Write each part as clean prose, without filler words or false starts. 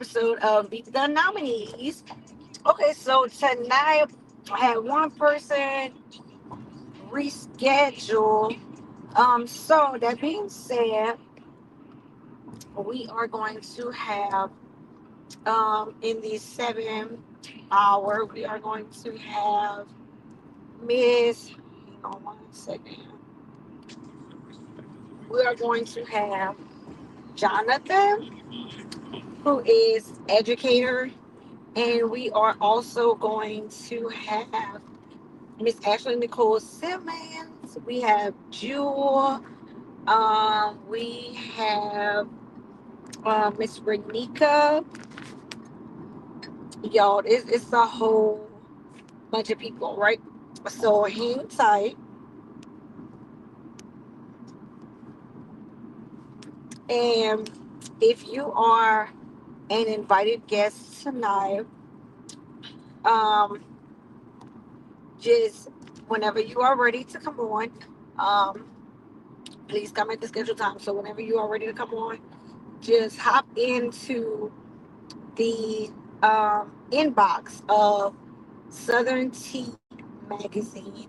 episode of Meet the Nominees. Okay, so tonight I had one person reschedule. So that being said, we are going to have in the 7 hour, we are going to have Miss. Hang on one second. We are going to have Jonathan, who is educator, and we are also going to have Miss Ashley Nicole Simmons. We have Jewel. We have Miss Renika. Y'all, it's a whole bunch of people, right? So hang tight. And if you are an invited guest tonight, um, just whenever you are ready to come on, um, please come at the scheduled time. So whenever you are ready to come on, just hop into the inbox of Southern Tea Magazine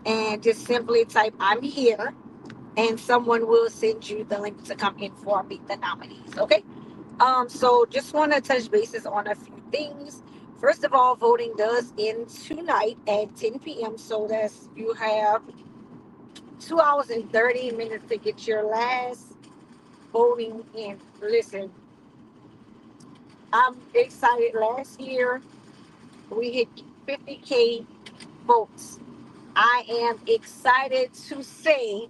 and just simply type "I'm here," and someone will send you the link to come in for Meet the Nominees. Okay. So just want to touch bases on a few things. First of all, voting does end tonight at 10 p.m. So that's you have 2 hours and 30 minutes to get your last voting in. Listen, I'm excited. Last year we hit 50K votes. I am excited to say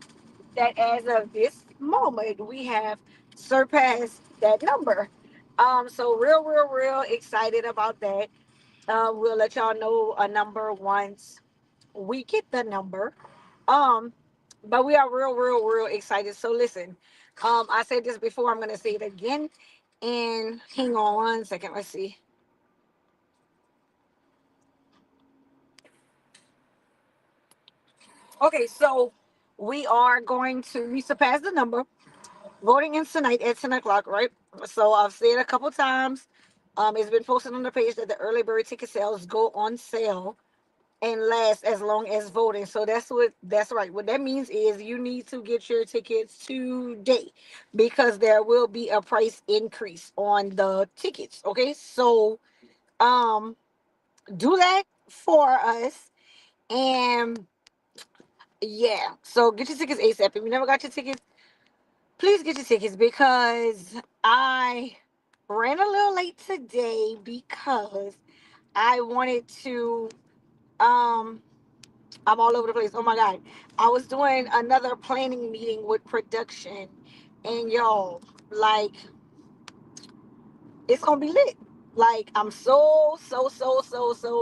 that as of this moment, we have surpassed that number. So real excited about that. We'll let y'all know a number once we get the number. Um, but we are real excited. So listen, I said this before. I'm gonna say it again. And hang on one second. Let's see. Okay, so we surpassed the number. Voting ends tonight at 10 o'clock, right? So I've said a couple times. It's been posted on the page that the early bird ticket sales go on sale and last as long as voting. So that's right. What that means is you need to get your tickets today because there will be a price increase on the tickets. Okay, so um, do that for us, and yeah. So get your tickets ASAP. If you never got your tickets, please get your tickets because I ran a little late today because I wanted to um I'm all over the place. Oh my god. I was doing another planning meeting with production and y'all, like, it's gonna be lit. Like, I'm so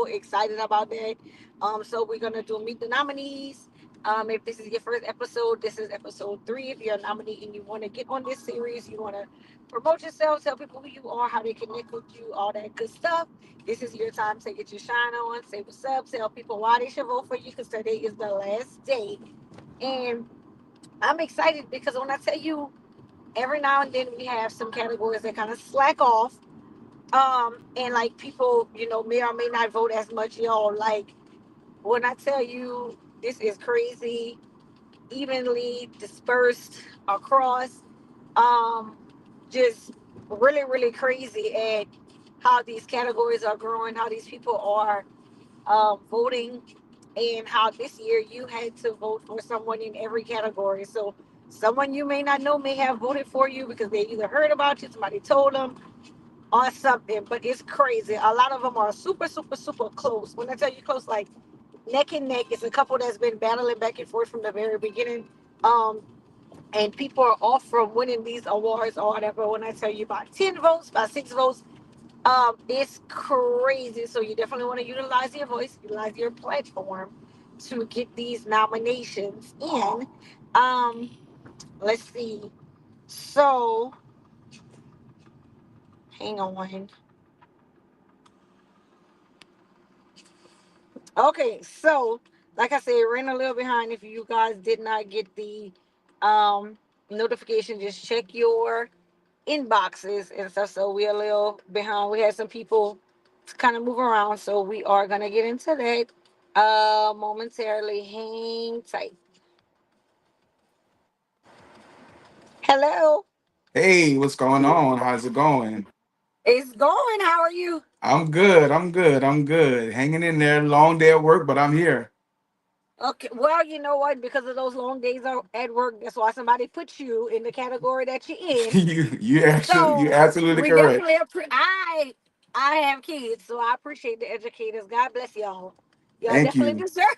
excited about that. So we're gonna do Meet the Nominees. If this is your first episode, this is episode 3. If you're a nominee and you want to get on this series, you want to promote yourself, tell people who you are, how they connect with you, all that good stuff. This is your time to get your shine on, say what's up, tell people why they should vote for you because today is the last day. And I'm excited because when I tell you, every now and then we have some categories that kind of slack off, and like people, may or may not vote as much, y'all. Like, when I tell you this is crazy, evenly dispersed across, um just really crazy at how these categories are growing, how these people are voting, and how this year you had to vote for someone in every category. So someone you may not know may have voted for you because they either heard about you, somebody told them, or something. But it's crazy. A lot of them are super close. When I tell you close, like neck and neck. It's a couple that's been battling back and forth from the very beginning. Um, and people are off from winning these awards or whatever. When I tell you about 10 votes, about 6 votes, it's crazy. So you definitely want to utilize your voice, utilize your platform to get these nominations in. Um, let's see. So hang on. Okay, so like I said, ran a little behind. If you guys did not get the um notification, just check your inboxes and stuff. So we're a little behind. We had some people to kind of move around. So we are gonna get into that momentarily. Hang tight. Hello. Hey, what's going on? How's it going? It's going. How are you? I'm good. I'm good. I'm good. Hanging in there. Long day at work, but I'm here. Okay, well, you know what? Because of those long days at work, that's why somebody put you in the category that you're in. You're So absolutely we correct. definitely I have kids, so I appreciate the educators. God bless y'all. Y'all Thank definitely you. deserve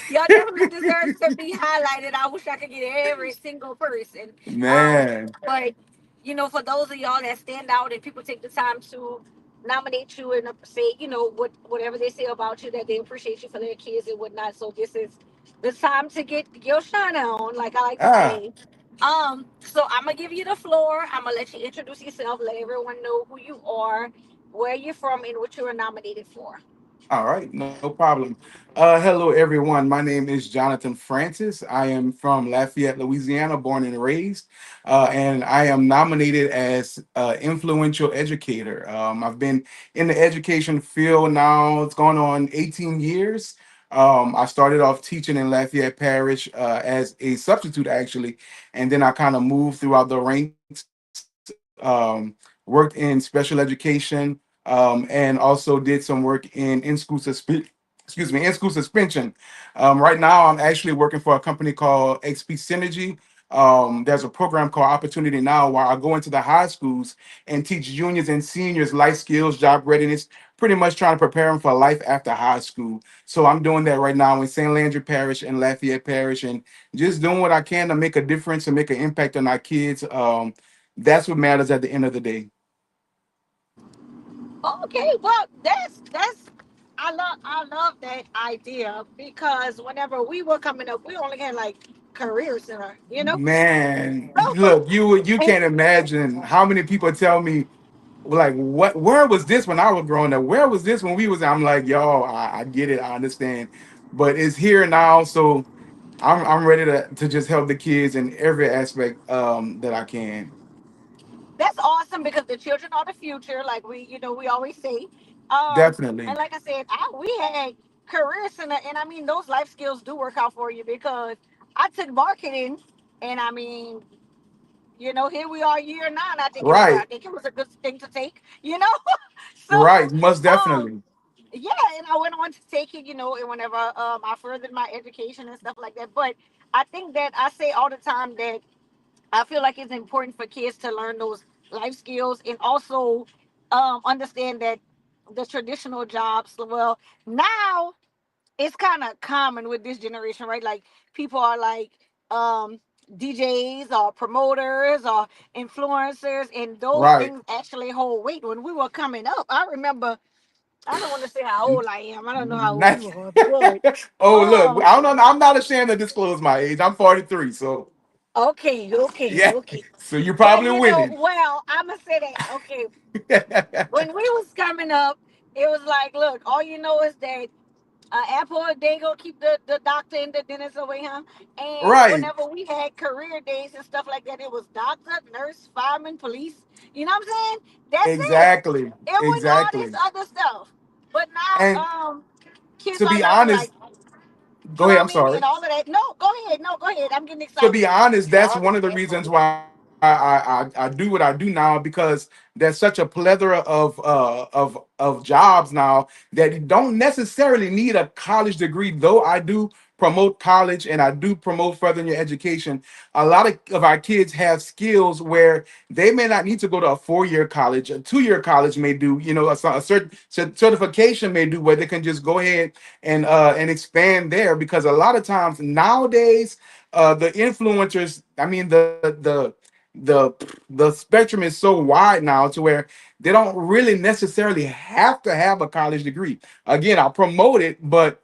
y'all definitely deserve to be highlighted. I wish I could get every single person. Man. But for those of y'all that stand out and people take the time to nominate you and say, whatever they say about you, that they appreciate you for their kids and whatnot. So this is the time to get your shine on, like I like to Ah, say. So I'm gonna give you the floor. I'm gonna let you introduce yourself, let everyone know who you are, where you're from, and what you were nominated for. all right, no problem. Hello, everyone. My name is Jonathan Francis. I am from Lafayette, Louisiana, born and raised, and I am nominated as influential educator. I've been in the education field now. It's going on 18 years. I started off teaching in Lafayette Parish as a substitute, actually, and then I kind of moved throughout the ranks. Worked in special education, and also did some work in school suspension. Right now, I'm actually working for a company called XP Synergy. There's a program called Opportunity Now where I go into the high schools and teach juniors and seniors life skills, job readiness, pretty much trying to prepare them for life after high school. So I'm doing that right now in St. Landry Parish and Lafayette Parish, and just doing what I can to make a difference and make an impact on our kids. That's what matters at the end of the day. Okay, well, that's I love that idea because whenever we were coming up, we only had like career center. Man, look, you can't imagine how many people tell me like, what, where was this when I was growing up? Where was this when we was? I'm like, yo, I get it, I understand, but it's here now, so I'm ready to just help the kids in every aspect that I can. That's awesome because the children are the future, like we always say. And Definitely. like I said, we had career center, and I mean those life skills do work out for you because I took marketing, and I mean, here we are, year 9. I Right, think it was a good thing to take. So, right, most um, definitely. yeah, and I went on to take it, and whenever I furthered my education and stuff like that. But I think that I say all the time that I feel like it's important for kids to learn those life skills and also understand that the traditional jobs. Well, now it's kind of common with this generation, right? Like people are like um, DJs or promoters or influencers, and those Right. things actually hold weight. When we were coming up, I remember. I don't want to say how old I am. I don't know how old Not- you are, but oh, look, um, I don't know. I'm not ashamed to disclose my age. I'm 43, so okay, okay, yeah. okay. So you're But probably winning. well, I'm gonna say that. Okay, when we was coming up, it was like, look, all you know is that apple a day go keep the doctor and the dentist away, huh? And Right. whenever we had career days and stuff like that, it was doctor, nurse, fireman, police. You know what I'm saying? That's it. Exactly. It wasn't all this Exactly. other stuff. But now, And kids to are be learning like honest, go ahead. I'm plumbing and sorry. all of that. No, go ahead. No, go ahead. I'm getting To be excited. honest, that's Y'all one just of the get reasons excited. why I do what I do now, because there's such a plethora of jobs now that you don't necessarily need a college degree. Though I do promote college and I do promote furthering your education, a lot of our kids have skills where they may not need to go to a 4 year college. A 2 year college may do, a certification may do, where they can just go ahead and expand there, because a lot of times nowadays the influencers, I mean the spectrum is so wide now to where they don't really necessarily have to have a college degree. Again, I promote it, but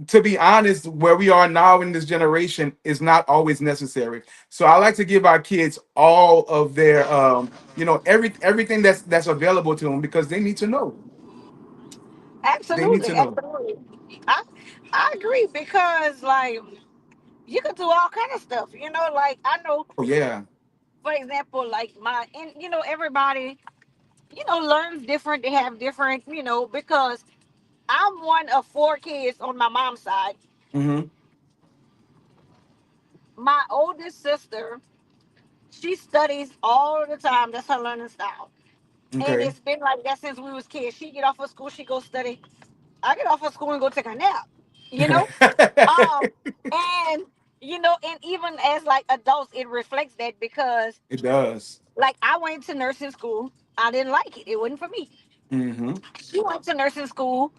to be honest, where we are now in this generation is not always necessary. So I like to give our kids all of their everything that's available to them, because they need to know. They need Absolutely, to know. absolutely. I I agree because like you can do all kind of stuff. Like I know Oh yeah. for example, like and everybody, learns different. They have different, because I'm one of four kids on my mom's side. Mm-hmm. My oldest sister, she studies all the time. That's her learning style. And Okay. it's been like that since we was kids. She get off of school, she go study. I get off of school and go take a nap. You know? Um, and and even as like adults, it reflects that because It does. like I went to nursing school. I didn't like it. It wasn't for me. Mm-hmm. She went to nursing school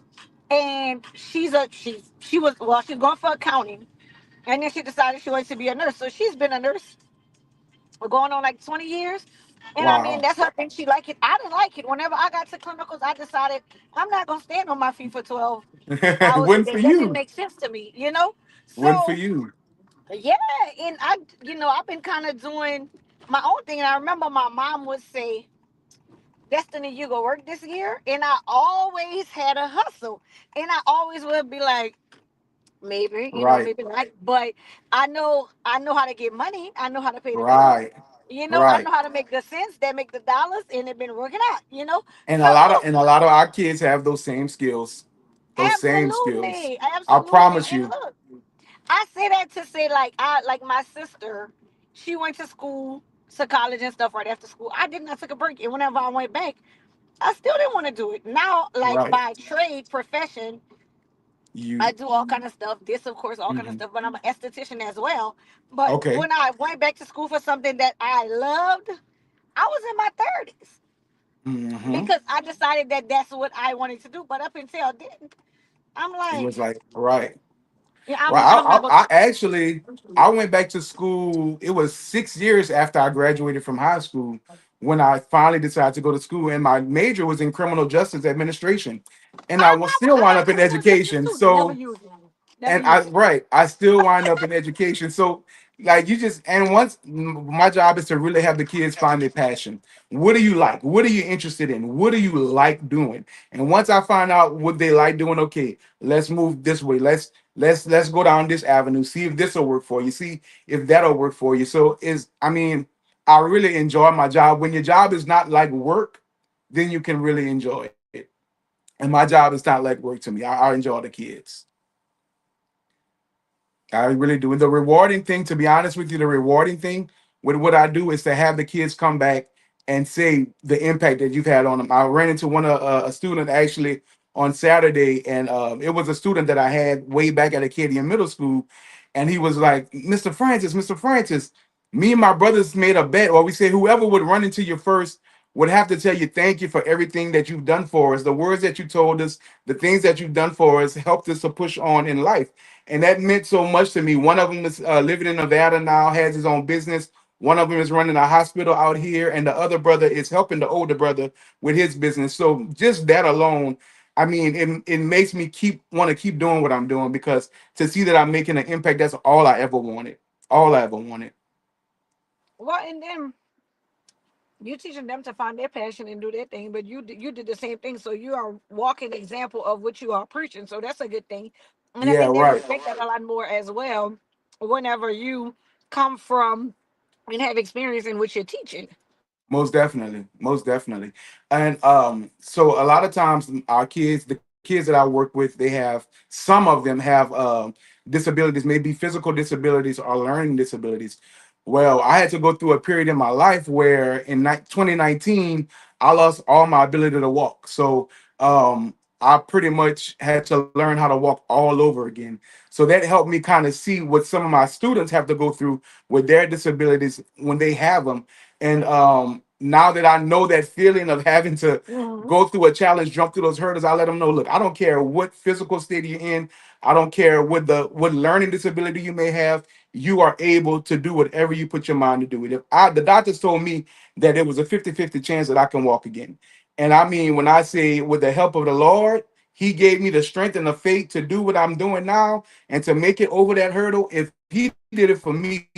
and she was she's going for accounting. And then she decided she wanted to be a nurse. So she's been a nurse for going on like 20 years. And I mean, Wow. that's her thing. She liked it. I didn't like it. Whenever I got to clinicals, I decided I'm not going to stand on my feet for 12 hours a Wasn't for day. That didn't you. make sense to me, you know? Wasn't for So, you. yeah. And I've been kind of doing my own thing. And I remember my mom would say, Destiny, you go work this year. And I always had a hustle. And I always would be like, maybe, Right. maybe not. But I know how to get money. I know how to pay the bills. Right. I Right. know how to make the cents that make the dollars, and it been working out. And So a lot of our kids have those same skills. Those same skills. absolutely, I absolutely. promise And you. look, I say that to say like I like my sister, she went to school, to college and stuff right after school. I didn't. I took a break, and whenever I went back, I still didn't want to do it. Now, like Right. by trade profession, I You. do all kind of stuff. This, of course, all kind of Mhm. stuff. But I'm an esthetician as well. But Okay. when I went back to school for something that I loved, I was in my 30s Hmm. because I decided that that's what I wanted to do. But up until then, I'm It like, was like, right. yeah, Well, I'm not gonna. I actually I went back to school. It was 6 years after I graduated from high school when I finally decided to go to school, and my major was in criminal justice administration, and I was still I wound got up in criminal justice education. too. Never So used it. Never and I used it. right, I still wind up in education. So like you just and once my job is to really have the kids find their passion. What do you like? What are you interested in? What do you like doing? And once I find out what they like doing, okay, let's move this way. Let's go down this avenue. See if this will work for you. See if that'll work for you. So is I mean, I really enjoy my job. When your job is not like work, then you can really enjoy it. And my job is not like work to me. I enjoy the kids. I really do. And the rewarding thing, to be honest with you, the rewarding thing with what I do is to have the kids come back and say the impact that you've had on them. I ran into a student actually on Saturday, and it was a student that I had way back at Acadian Middle School, and he was like, Mr. Francis, me and my brothers made a bet, or we said whoever would run into you first would have to tell you thank you for everything that you've done for us. The words that you told us, the things that you've done for us helped us to push on in life, and that meant so much to me. One of them is living in Nevada now, has his own business. One of them is running a hospital out here, and the other brother is helping the older brother with his business. So just that alone, I mean, it makes me keep want to keep doing what I'm doing because to see that I'm making an impact, that's all I ever wanted. All I ever wanted. Well, and then you teaching them to find their passion and do their thing, but you did the same thing. So you are walking example of what you are preaching. So that's a good thing, and I Yeah, think they right. respect that a lot more as well. Whenever you come from and have experience in what you're teaching. Most definitely, most definitely. And so a lot of times our kids, the kids that I work with, they have some of them have disabilities, maybe physical disabilities or learning disabilities. Well, I had to go through a period in my life where in 2019 I lost all my ability to walk. So I pretty much had to learn how to walk all over again. So that helped me kind of see what some of my students have to go through with their disabilities when they have them. And now that I know that feeling of having to Mhm. go through a challenge, jump through those hurdles, I let them know, look, I don't care what physical state you're in. I don't care what learning disability you may have. You are able to do whatever you put your mind to do. The doctors told me that it was a 50-50 chance that I can walk again. And I mean, when I say with the help of the Lord, he gave me the strength and the faith to do what I'm doing now and to make it over that hurdle. If he did it for me,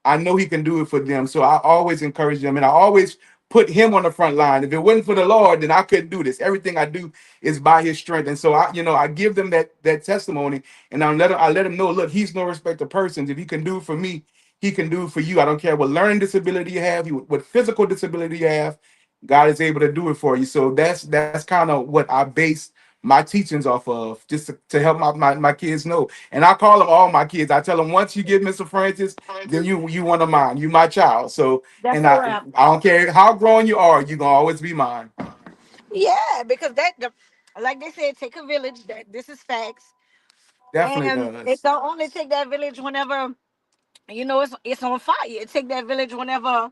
I know he can do it for them. So I always encourage them, and I always put him on the front line. If it wasn't for the Lord, then I couldn't do this. Everything I do is by his strength. And so I give them that testimony, and I let them know, look, he's no respecter of persons. If he can do it for me, He can do for you. I don't care what learning disability you have, what physical disability you have. God is able to do it for you. So that's kind of what I base my teachings off of, just to help my kids know. And I call them all my kids. I tell them, once you give Mr. Francis, then you one of mine. You my child. So, That's and a I wrap. I don't care how grown you are, you're gonna always be mine. Yeah, because like they said, take a village. That this is facts, Definitely and it does. don't only take that village whenever it's on fire. It take that village whenever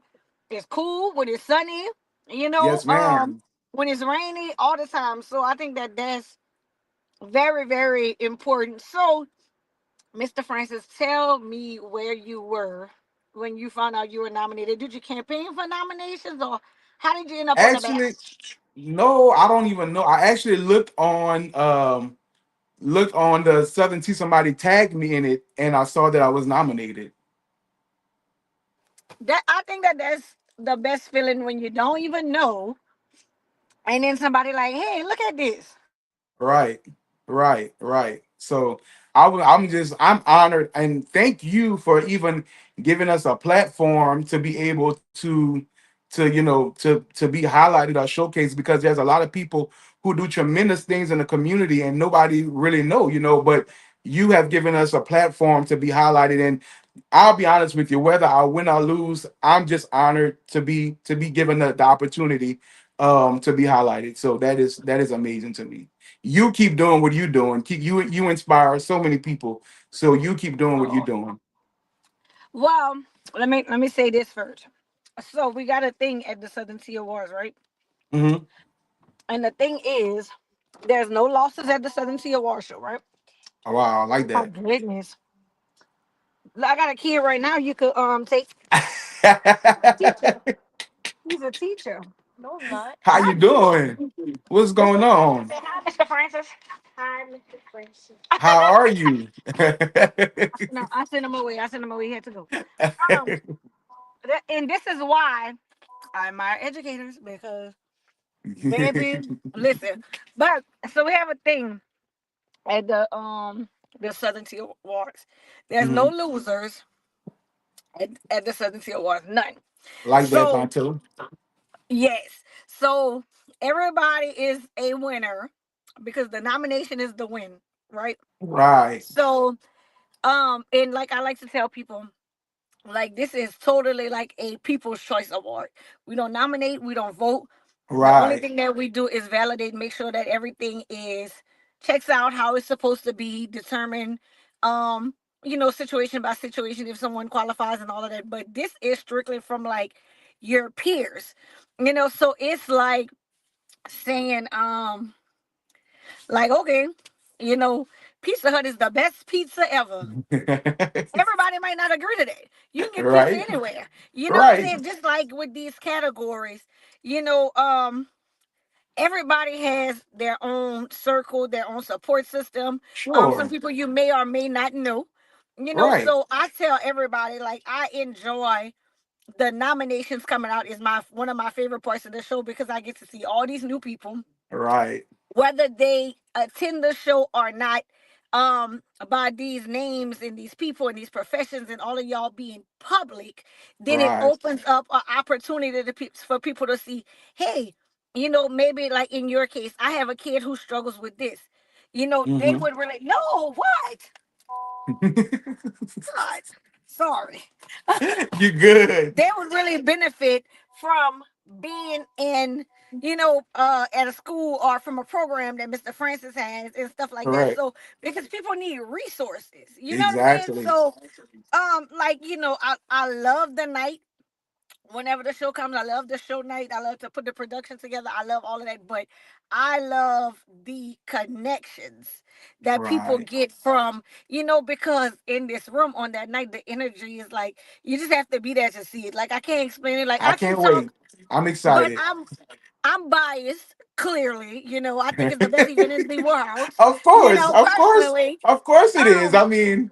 it's cool, when it's sunny, you know, Yes, ma'am. when it's rainy, all the time. So I think that that's very, very important. So, Mr. Francis, tell me where you were when you found out you were nominated. Did you campaign for nominations, or how did you end up on the ballot? Actually, no, I don't even know. I actually looked on the Southern Tea. Somebody tagged me in it, and I saw that I was nominated. That I think that that's the best feeling when you don't even know, and then somebody like, hey, look at this. Right, right. So I'm honored, and thank you for even giving us a platform to be able to be highlighted or showcased, because there's a lot of people who do tremendous things in the community and nobody really know, but you have given us a platform to be highlighted. And I'll be honest with you, whether I win or lose, I'm just honored to be given the opportunity to be highlighted. So that is amazing to me. You keep doing what you're doing. You inspire so many people. So you keep doing what you're doing. Well, let me say this first. So we got a thing at the Southern Tea Awards, right? Hmm. And the thing is, there's no losses at the Southern Tea Awards show, right? Oh, wow, I like Oh that. goodness. I got a kid right now. You could take teacher. He's a teacher. No, he's not. How Hi, you doing? What's going on? say hi, Mr. Francis. Hi, Mr. Francis. How are you? No, I sent him away. I sent him away. He had to go. Um, and this is why I admire educators because, baby, listen. But so we have a thing at the Southern Tea Awards. There's no Mhm. losers at the Southern Tea Awards. None. Like that, So Donto. yes. So everybody is a winner because the nomination is the win, right? Right, So and like I like to tell people, like this is totally like a people's choice award. We don't nominate, we don't vote. The only right, thing that we do is validate, make sure that everything is checks out how it's supposed to be determined. Um, situation by situation if someone qualifies and all of that. But this is strictly from like your peers. So it's like saying, like, okay, you know, Pizza Hut is the best pizza ever. Everybody might not agree to that. You can get pizza right, anywhere. You know what I'm right. saying? Just like with these categories, you know, everybody has their own circle, their own support system. Some Sure, people you may or may not know. right, So I tell everybody like I enjoy the nominations coming out is my one of my favorite parts of the show because I get to see all these new people right, whether they attend the show or not, by these names and these people and these professions and all of y'all being public, then it right. opens up an opportunity for people to see, hey, maybe like in your case, I have a kid who struggles with this. They Hmm. would really, no, what? God, sorry. You good. They would really benefit from being in at a school or from a program that Mr. Francis has and stuff like that. Correct. So because people need resources, you know what I'm saying? Exactly. So like I love the night whenever the show comes. I love the show night. I love to put the production together. I love all of that. But I love the connections that people Right. get from, because in this room on that night, the energy is like, you just have to be there to see it. Like, I can't explain it. Like, I I can can't talk, wait. I'm but excited. I'm biased, clearly. I think it's the best event in the world, Of course, of course, personally. of course it is. Um, I mean,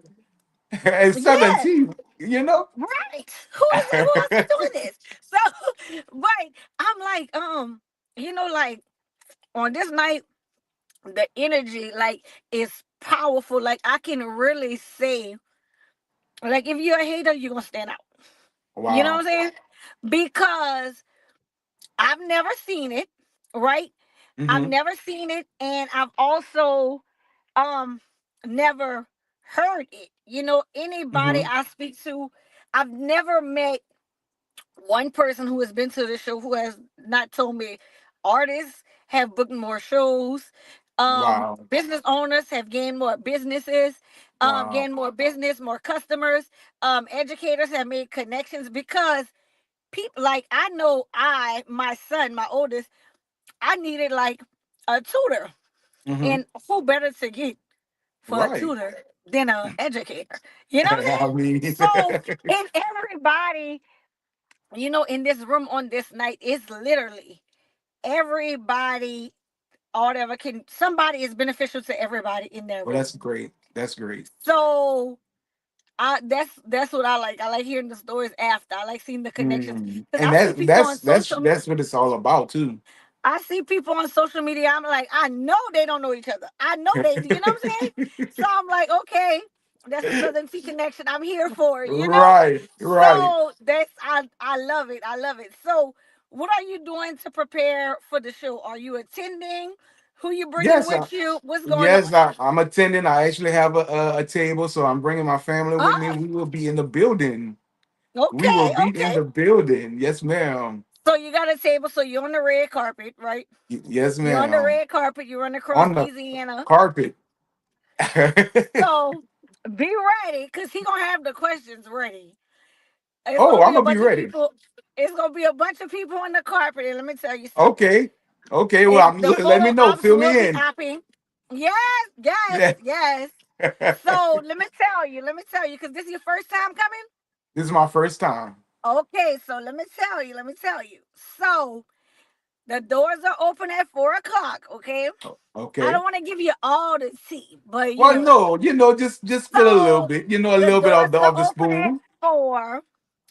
it's yeah. 17, you know? Right. Who else is doing this? So, right. I'm like, like on this night, the energy like is powerful. Like I can really say Like if you're a hater, you're gonna stand out. You know what Wow. I'm saying? Because I've never seen it, right? I've Hmm. never seen it, and I've also um never heard it. Anybody Hmm. I speak to, I've never met one person who has been to the show who has not told me artists have booked more shows, Wow. business owners have gained more businesses, Wow. gained more business, more customers, educators have made connections because people, like, I know, my son, my oldest, I needed like a tutor, Hmm. and who better to get for a Right. tutor than a educator? You know what I'm I saying? mean, So, and everybody, in this room on this night, is literally everybody, or whatever, can somebody is beneficial to everybody in that well, room. that's great. That's great. So that's what I like. I like hearing the stories after. I like seeing the connections Mm. because And I see that's people that's on that's social. that's what it's all about too. I see people on social media. I'm like, I know they don't know each other. I know they do. You know what I'm saying? So I'm like, okay, that's the Southern Tea connection. I'm here for it. Right. Right. So I love it. I love it. So what are you doing to prepare for the show? Are you attending? Who you bringing Yes. with you? What's going on? Yes. I'm attending. I actually have a table, so I'm bringing my family with me. Oh, We will be in the building. We will okay, be in okay. the building. Yes, ma'am. So you got a table. So you're on the red carpet, right? Yes, You're on the ma'am. red carpet. You're running across On the Louisiana. carpet. So be ready, because he gonna have the questions ready. It's Oh, gonna I'm be a gonna be bunch of ready. people. It's gonna be a bunch of people on the carpet, and let me tell you something. Okay. Okay. Well, And the let photo me know. ops Fill will me be in. hopping. Yes, yes, Yeah. yes. So let me tell you. Let me tell you, because this is your first time coming. This is my first time. Okay, so let me tell you. Let me tell you. So the doors are open at 4 o'clock. Okay. I Okay. don't want to give you all the tea, but Well, no, just fill a little So bit. A the little bit doors of are the open at spoon. 4.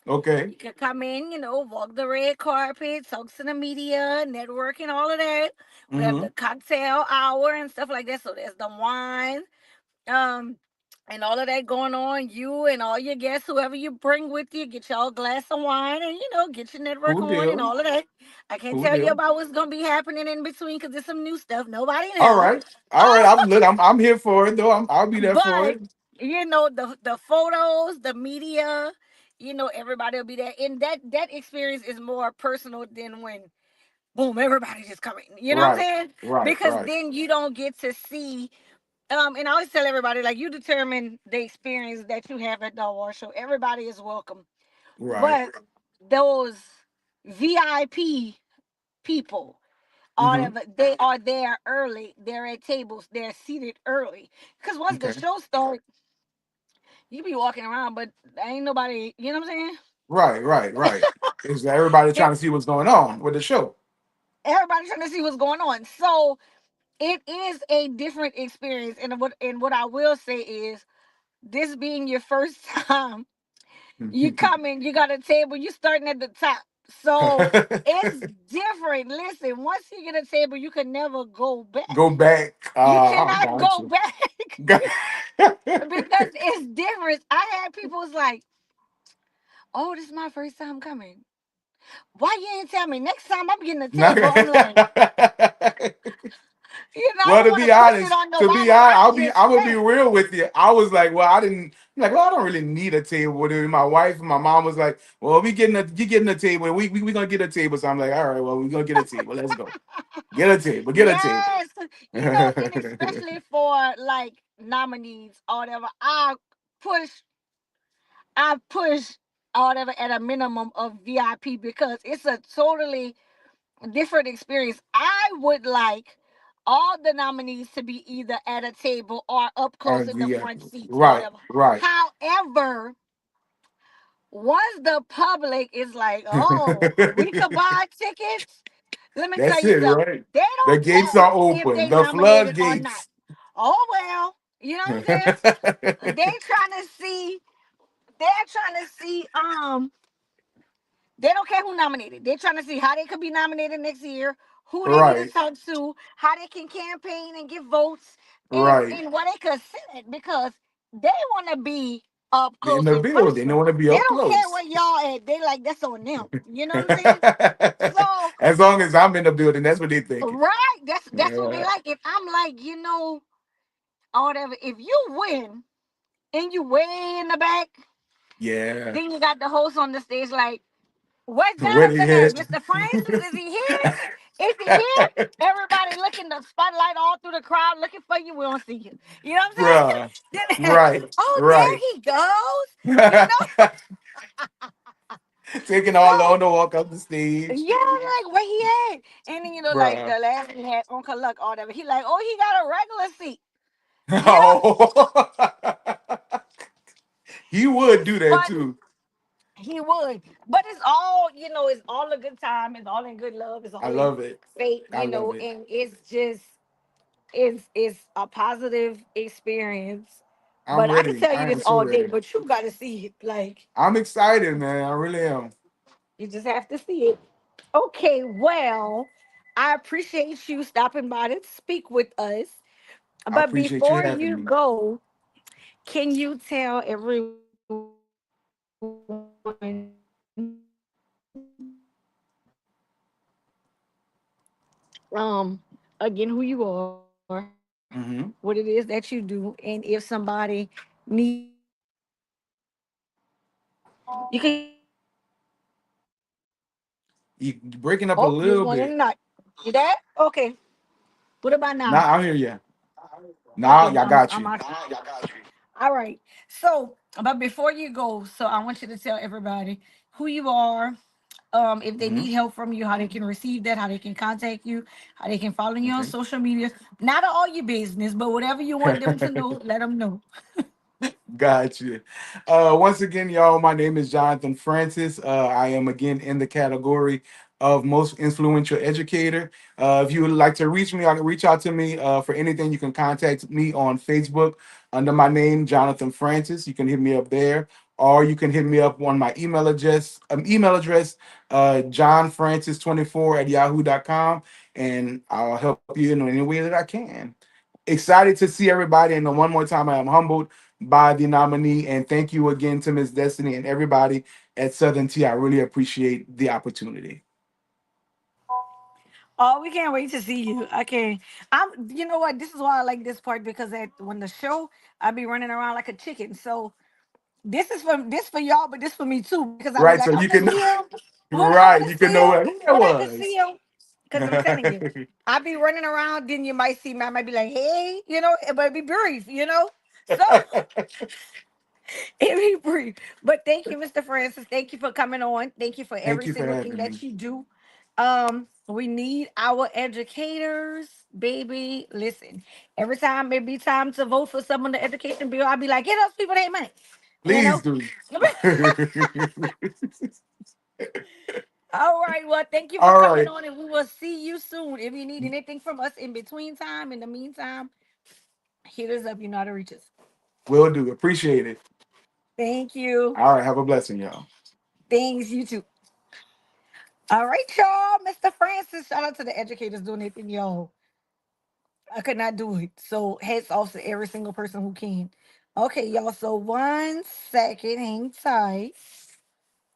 Okay. You can come in, walk the red carpet, talk to the media, networking, all of that. We have Mm-hmm. the cocktail hour and stuff like that. So there's the wine, um, and all of that going on. You and all your guests, whoever you bring with you, get y'all a glass of wine and get your network Cool on and deal. all of that. I can't Cool tell you deal. about what's gonna be happening in between because there's some new stuff nobody All knows. right. All right. I'm here for it though. I'll be there for But it. the photos, the media, everybody will be there, and that experience is more personal than when boom, everybody just coming. You know what I'm Right. saying? Right. Because Right. then you don't get to see. And I always tell everybody, like, you determine the experience that you have at the award show. Everybody is welcome, Right. but those VIP people, Mm-hmm. they are there early. They're at tables. They're seated early because once the Okay. show starts, you be walking around, but ain't nobody. You know what I'm saying? Right. Right. Right. Is everybody It, trying to see what's going on with the show? everybody's trying to see what's going on. So it is a different experience. And what I will say is, this being your first time, you come in, you got a table, you starting at the top. So it's different. Listen, once you get a table, you can never go back. Go back. You I cannot got go you. back because it's different. I had people was like, "Oh, this is my first time coming. Why you ain't tell me? Next time I'm getting a Not- table." I'm like, I well, don't want to push it on to be nobody. honest, I'm just I'm gonna be saying. real with you. I was like, well, I didn't. I'm like, well, I don't really need a table. And my wife and my mom was like, well, you getting a table. We gonna get a table. So I'm like, all right, well, we gonna get a table. Let's go. Get a table. Get a table. Yes, and especially for like nominees or whatever, push, I push or whatever at a minimum of VIP because it's a totally different experience. I would like all the nominees to be either at a table or up close in the front seats or Right, whatever. right. However, once the public is like, oh, we could buy tickets, let me tell That's you it, something. right? They The don't gates care are if open. they The nominated or not. floodgates. Oh well, you know what I'm saying? They trying to see. They're trying to see. They don't care who nominated. They're trying to see how they could be nominated next year, who they need to Right, talk to, how they can campaign and get votes, and right. and what they could sit because they want to be. up in close the and building. They personal. want to be They up don't care close. where y'all at. They like that's on them. You know what I'm saying? So As long as I'm in the building, that's what they thinking. right, that's what they Yeah. like. If I'm like, or whatever, if you win and you way in the back, Yeah. then you got the host on the stage like, where's Where they Jonathan at? head? Mr. Francis, is he here? Is he here? Everybody looking the spotlight all through the crowd looking for you. We don't see you. You know what I'm Bruh. saying? Right. Oh, there Right. he goes. You know, Taking all so long to walk up the stage. yeah, like where he at? And then like Bruh. the last he had Uncle Luck, all that. He like, oh, he got a regular seat. You know, Oh. He would do that but too. he would. But it's all, it's all a good time. It's all in good love. It's I all in love it. faith. I love it. And it's just it's a positive experience. I'm But I could ready. tell you I am this so all day, ready. but you got to see it. Like I'm excited, man. I really am. you just have to see it. Okay, well, I appreciate you stopping by to speak with us. I But appreciate you before having you me. go, can you tell everyone again who you are, what it is Hmm. that you do, and if somebody needs help from you, how they can receive that, how they can contact you, you can use my email address. You breaking up a Oh, there's little one in bit. the night. You there? Okay. What about now? Nah, I hear you. Nah, Okay, I got I'm you. out. All right. So, but before you go, so I want you to tell everybody who you are, if they Hmm. need help from you, how they can receive that, how they can contact you, how they can follow you on Okay. social media. Not all your business, but whatever you want them to know, let them know. Gotcha. Once again, y'all, my name is Jonathan Francis. I am again in the category of most influential educator. If you would like to reach me, reach out to me for anything. You can contact me on Facebook under my name, Jonathan Francis. You can hit me up there, or you can hit me up on my email address, johnfrancis24 at yahoo.com, and I'll help you in any way that I can. Excited to see everybody, and one more time, I am humbled by the nominee. And thank you again to Miss Destiny and everybody at Southern T. I really appreciate the opportunity. Oh, we can't wait to see you. Okay. You know what? This is why I like this part because when the show, I be running around like a chicken. So this for y'all, but this for me too because I'll be Right, like, so I you want to can, see him. I right, want to you can see know him. what that When I can see was. him, because I'm telling you, I be running around. Then you might see me. I might be like, hey, but it be brief. So it be brief. But thank you, Mr. Francis. Thank you for coming on. Thank you for Thank every you for single thing having me. that you do. We need our educators, baby. Listen, every time it be time to vote for someone the education bill, I'll be like, get those people their money. You Please know? do. All right. Well, thank you for All coming right, on, and we will see you soon. If you need anything from us in between time, in the meantime, hit us up. You know how to reach us. will do. Appreciate it. Thank you. All right, have a blessing, y'all. Thanks, you too. All right, y'all. Mr. Francis, shout out to the educators doing their thing, y'all. I could not do it. So hats off to every single person who can. Okay, y'all. So 1 second, hang tight.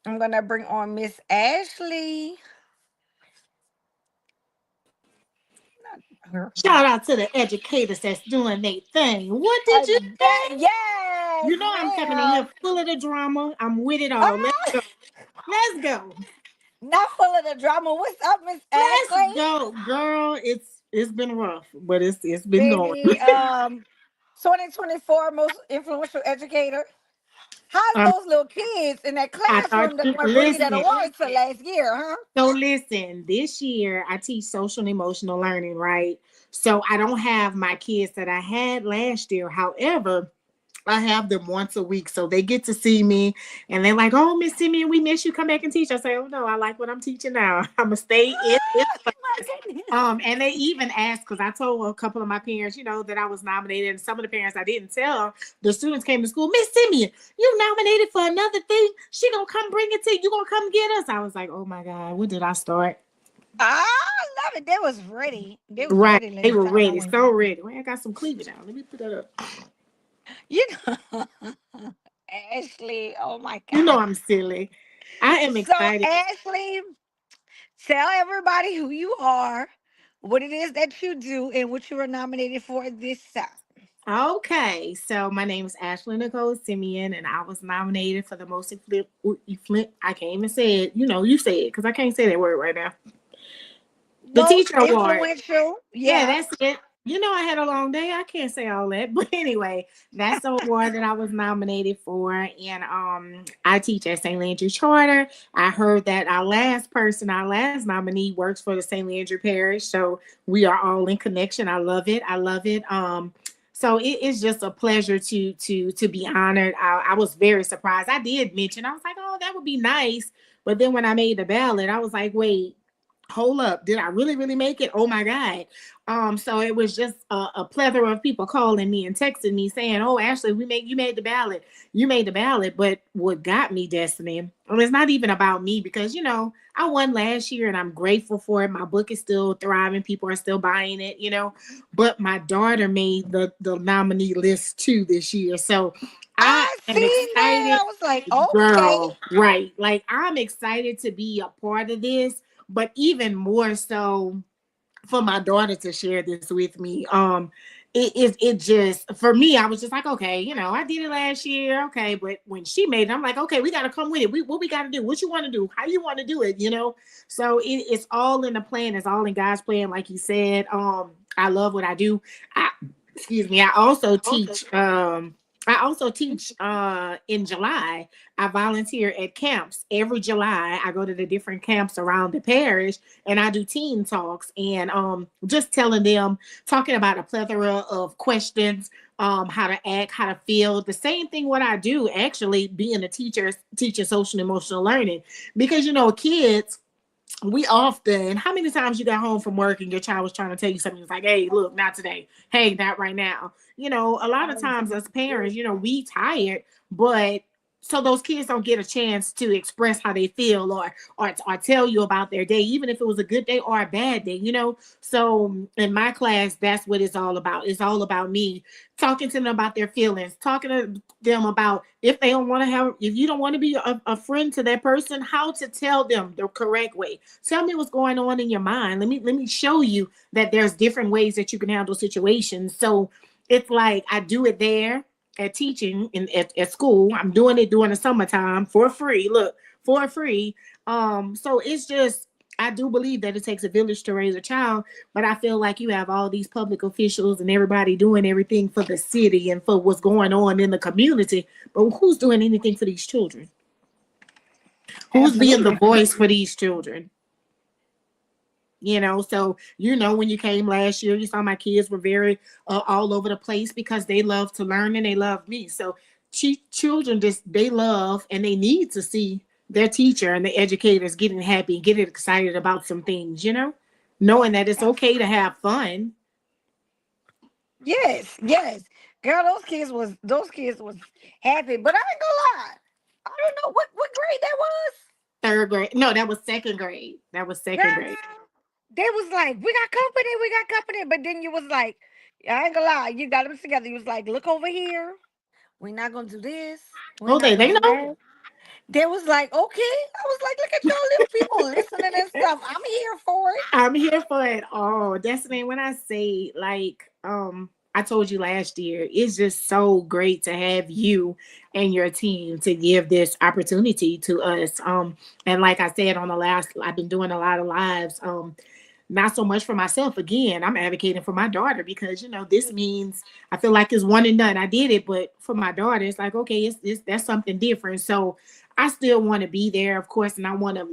I'm gonna bring on Miss Ashley. Not her. Shout out to the educators that's doing their thing. What did you say? Yes, You know I'm coming in here ma'am. full of the drama. I'm with it all. Let's Ah, go. Let's go. not full of the drama. What's up, Miss Let's Ashley? go, girl. It's been rough, but it's been going. Baby, 2024 most influential educator. How's um, those little kids in that I thought classroom that weren't bringing that listen. award to last year, huh? So listen. This year I teach social and emotional learning, right? So I don't have my kids that I had last year. However, I have them once a week, so they get to see me, and they're like, "Oh, Miss Simeon, we miss you. Come back and teach." I say, "Oh no, I like what I'm teaching now. I'm gonna stay in this Oh my class." goodness. And they even asked because I told a couple of my parents, that I was nominated, and some of the parents I didn't tell. The students came to school, Miss Simeon, you nominated for another thing. She gonna come bring it to you. You gonna come get us? I was like, "Oh my God, when did I start?" I love it. They was ready. They was Right, ready they last were time I ready, went. so ready. Well, I got some cleavage out. Let me put that up. You know, Ashley. Oh my You know God. I'm silly. I am So, excited. Ashley, tell everybody who you are, what it is that you do, and what you were nominated for this time. Okay, so my name is Ashley Nicole Simeon, and I was nominated for the most I can't even say it. You know, you say it because I can't say that word right now. The Most Teacher Award. influential. Yeah, Yeah. that's it. You know, I had a long day. I can't say all that, but anyway, that's the award that I was nominated for, and I teach at St. Landry Charter. I heard that our last nominee, works for the St. Landry Parish, so we are all in connection. I love it. I love it. So it is just a pleasure to be honored. I was very surprised. I did mention, I was like, oh, that would be nice, but then when I made the ballot, I was like, wait, hold up, did I really make it? Oh my God. So it was just a plethora of people calling me and texting me saying, oh, Ashley, you made the ballot, you made the ballot. But what got me, Destiny, well, it's not even about me, because I won last year and I'm grateful for it. My book is still thriving, people are still buying it, but my daughter made the nominee list too this year, so I I am seen that. excited. I was like, okay. Girl, right, like I'm excited to be a part of this, but even more so for my daughter to share this with me. It just, for me, I was just like, okay, I did it last year, okay, but when she made it, I'm like, okay, we got to come with it. What we got to do? What you want to do? How you want to do it? So it's all in the plan. It's all in God's plan, like you said. I love what I do. I Excuse me. I also teach in July. I volunteer at camps every July. I go to the different camps around the parish, and I do teen talks, and just telling them, talking about a plethora of questions, how to act, how to feel. The same thing what I do, actually, being a teacher, teaching social and emotional learning, because kids, we often, how many times you got home from work and your child was trying to tell you something? It's like, hey, look, not today. Hey, not right now. A lot of times as parents, we tired, but so those kids don't get a chance to express how they feel, or tell you about their day, even if it was a good day or a bad day. So in my class, that's what it's all about. It's all about me talking to them about their feelings, talking to them about, if you don't want to be a friend to that person, how to tell them the correct way. Tell me what's going on in your mind. Let me show you that there's different ways that you can handle situations. So it's like I do it there at teaching at school. I'm doing it during the summertime for free. Look, for free. So it's just, I do believe that it takes a village to raise a child, but I feel like you have all these public officials and everybody doing everything for the city and for what's going on in the community. But who's doing anything for these children? Who's being the Absolutely. voice for these children? So when you came last year, you saw my kids were very all over the place because they love to learn and they love me. So children, just, they love and they need to see their teacher and the educators getting happy and getting excited about some things, knowing that it's okay to have fun. Yes, yes. Girl, those kids was happy. But I ain't gonna lie. I don't know what grade that was. Third grade. No, that was second grade. That was second grade. Girl, they was like, we got company. But then you was like, I ain't gonna lie, you got them together. You was like, look over here. We're not gonna do this. We're Oh, not they gonna do know. that. They was like, okay. I was like, look at y'all little people listening and stuff. I'm here for it. I'm here for it all. Destiny, when I say, like, I told you last year, it's just so great to have you and your team to give this opportunity to us. And like I said on the last, I've been doing a lot of lives. Not so much for myself. Again, I'm advocating for my daughter because this means, I feel like it's one and done. I did it, but for my daughter, it's like, okay, it's that's something different. So I still want to be there, of course, and I want to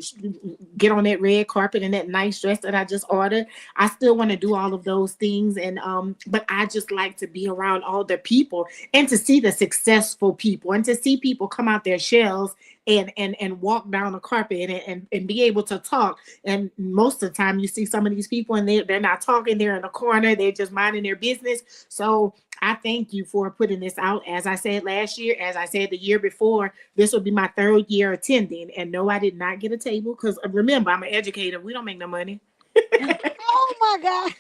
get on that red carpet and that nice dress that I just ordered. I still want to do all of those things, and but I just like to be around all the people and to see the successful people and to see people come out their shells and walk down the carpet and be able to talk. And most of the time, you see some of these people and they're not talking. They're in the corner. They're just minding their business. So I thank you for putting this out. As I said last year, as I said the year before, this will be my third year attending. And no, I did not get a table because remember, I'm an educator. We don't make no money. Oh my God.